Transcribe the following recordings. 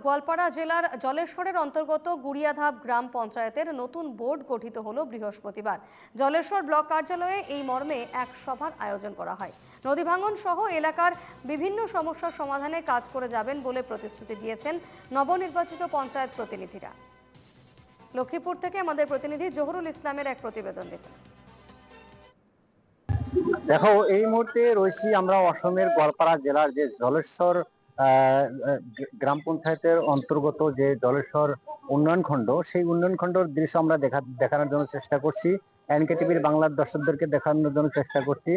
গোয়ালপাড়া জেলার জলেশ্বরের অন্তর্গত গুড়িয়াধাপ গ্রাম পঞ্চায়েতের নতুন বোর্ড গঠিত হলো বৃহস্পতিবার। জলেশ্বর ব্লক কার্যালয়ে এই মর্মে এক সভার আয়োজন করা হয়। নদী ভাঙন সহ এলাকার বিভিন্ন সমস্যার সমাধানে কাজ করে যাবেন বলে প্রতিশ্রুতি দিয়েছেন নবনির্বাচিত পঞ্চায়েত প্রতিনিধিরা। লক্ষ্মীপুর থেকে আমাদের প্রতিনিধি জহুরুল ইসলামের এক প্রতিবেদন দেখুন। দেখো, এই মুহূর্তে রয়েছি আমরা অসমের গোয়ালপাড়া জেলার যে জলেশ্বর গ্রাম পঞ্চায়েতের অন্তর্গত যে জলেশ্বর উন্নয়ন খণ্ড, সেই উন্নয়ন খণ্ডের দৃশ্য আমরা দেখানোর জন্য চেষ্টা করছি। এনকেটিভির বাংলার দর্শকদেরকে দেখানোর জন্য চেষ্টা করছি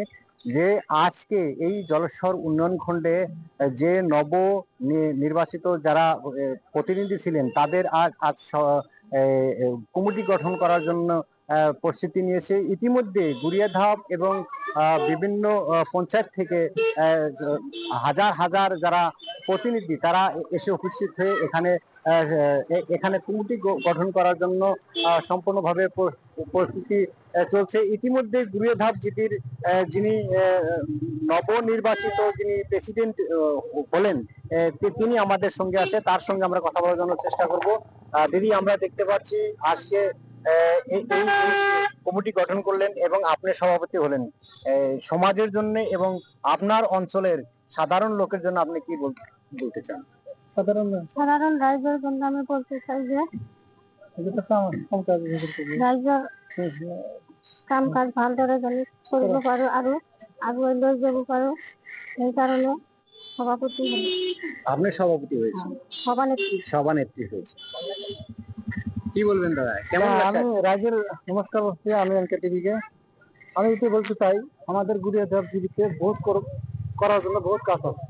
যে আজকে এই জলেশ্বর উন্নয়ন খণ্ডে যে নির্বাচিত যারা প্রতিনিধি ছিলেন তাদের আজ কমিটি গঠন করার জন্য প্রস্তুতি নিয়েছে। ইতিমধ্যে গুড়িয়াধাপ এবং বিভিন্ন পঞ্চায়েত থেকে হাজার হাজার যারা প্রতিনিধি তারা এসে উপস্থিত হয়ে এখানে কমিটি গঠন করার জন্য সম্পূর্ণভাবে প্রস্তুতি চলছে। ইতিমধ্যে গুড়িয়াধাপ জিপির যিনি নবনির্বাচিত যিনি প্রেসিডেন্ট হলেন তিনি আমাদের সঙ্গে আছে, তার সঙ্গে আমরা কথা বলার জন্য চেষ্টা করব। দিদি, আমরা দেখতে পাচ্ছি আজকে এই কমিটি গঠন করলেন এবং আপনি সভাপতি হলেন। সমাজের জন্য এবং আপনার অঞ্চলের সাধারণ লোকের জন্য আপনি কি বলতে চান? সাধারণ রাইজের জন্য আমি বলতে চাই যে রাইজের কাম কাজ ভালদৰে জানি কৰিব পাৰো আৰু আগুৱাই লৈ যাব পাৰো, সেই কারণে সভাপতি হলো। আপনি সভাপতি হয়েছেন, সভানেত্রী হয়েছে, কি বলবেন দাদা? কেমন? আমি রাজের নমস্কার করছি। আমি এনকেটিভিকে আমি এটি বলতে চাই, আমাদের গুড়িয়াধাপ জীবিতে বহুত করার জন্য বহুত কাজ আছে।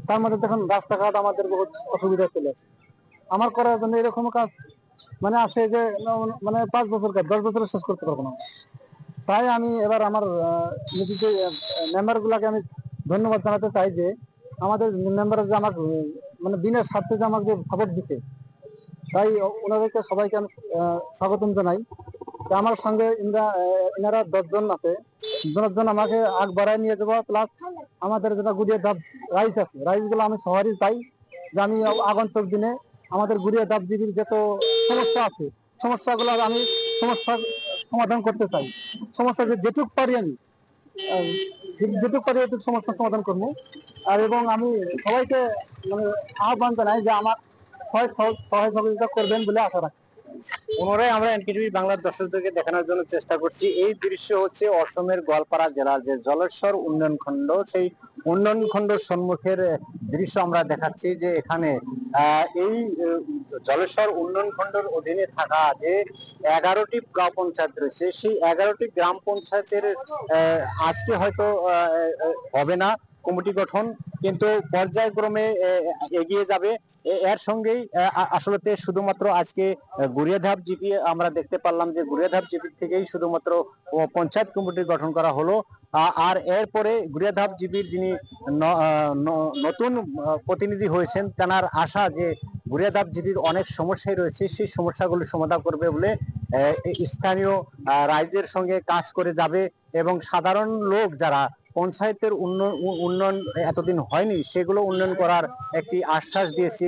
তার মধ্যে দেখুন, রাস্তাঘাট আমাদের বহুত অসুবিধা চলে আসে। আমার করার জন্য এরকম কাজ মানে আছে যে 5 বছর কাজ 10 বছরে শেষ করতে পারবো না। তাই আমি এবার আমার নিজেকে মেম্বার গুলাকে আমি ধন্যবাদ জানাতে চাই যে আমাদের মেম্বাররা যে আমাকে বিনা স্বার্থে যে আমাকে সাপোর্ট দিচ্ছে, তাই ওনাদেরকে সবাইকে আমি স্বাগতম জানাই। আমার সঙ্গে এনারা 10 জন আছে, 10 জন আমাকে আগ বাড়ায় নিয়ে যাবো। প্লাস আমাদের যেটা গুড়িয়াধাপ রাইজ আছে, রাইজ গুলো আমি শহরই চাই যে আমি আগন্তুক দিনে আমাদের গুড়িয়াধাপ জীবীর যত সমস্যা আছে সমস্যাগুলো আমি সমাধান করতে চাই। সমস্যা যেটুক পারি আমি এটুক সমস্যার সমাধান করবো। আর এবং আমি সবাইকে আহ্বান জানাই যে আমার সহযোগিতা করবেন বলে আশা রাখি। পুনরায় আমরা এনকেটিভি বাংলার দর্শকদেরকে দেখানোর জন্য চেষ্টা করছি। এই দৃশ্য হচ্ছে অসমের গোয়ালপাড়া জেলার যে জলেশ্বর উন্নয়ন খণ্ড, সেই উন্নয়ন খণ্ডের সম্মুখের দৃশ্য আমরা দেখাচ্ছি যে এখানে এই জলেশ্বর উন্নয়ন খণ্ডের অধীনে থাকা যে 11টি গ্রাম পঞ্চায়েত রয়েছে, সেই 11টি গ্রাম পঞ্চায়েতের আজকে হয়তো হবে না কমিটি গঠন, কিন্তু পর্যায়ক্রমে এগিয়ে যাবে। এর সঙ্গেই আসলে শুধুমাত্র আজকে গুড়িয়াধাপ জিপি আমরা দেখতে পারলাম যে গুড়িয়াধাপ জিপি থেকেই শুধুমাত্র পঞ্চায়েত কমিটি গঠন করা হলো। আর এরপরে গুড়িয়াধাপ জিপির যিনি নতুন প্রতিনিধি হয়েছেন তার আশা যে গুড়িয়াধাপ জিপির অনেক সমস্যাই রয়েছে, সেই সমস্যাগুলি সমাধান করবে বলে স্থানীয় রাইজের সঙ্গে কাজ করে যাবে এবং সাধারণ লোক যারা পঞ্চায়েতের উন্নয়ন এতদিন হয়নি সেগুলো উন্নয়ন করার একটি আশ্বাস দিয়েছে।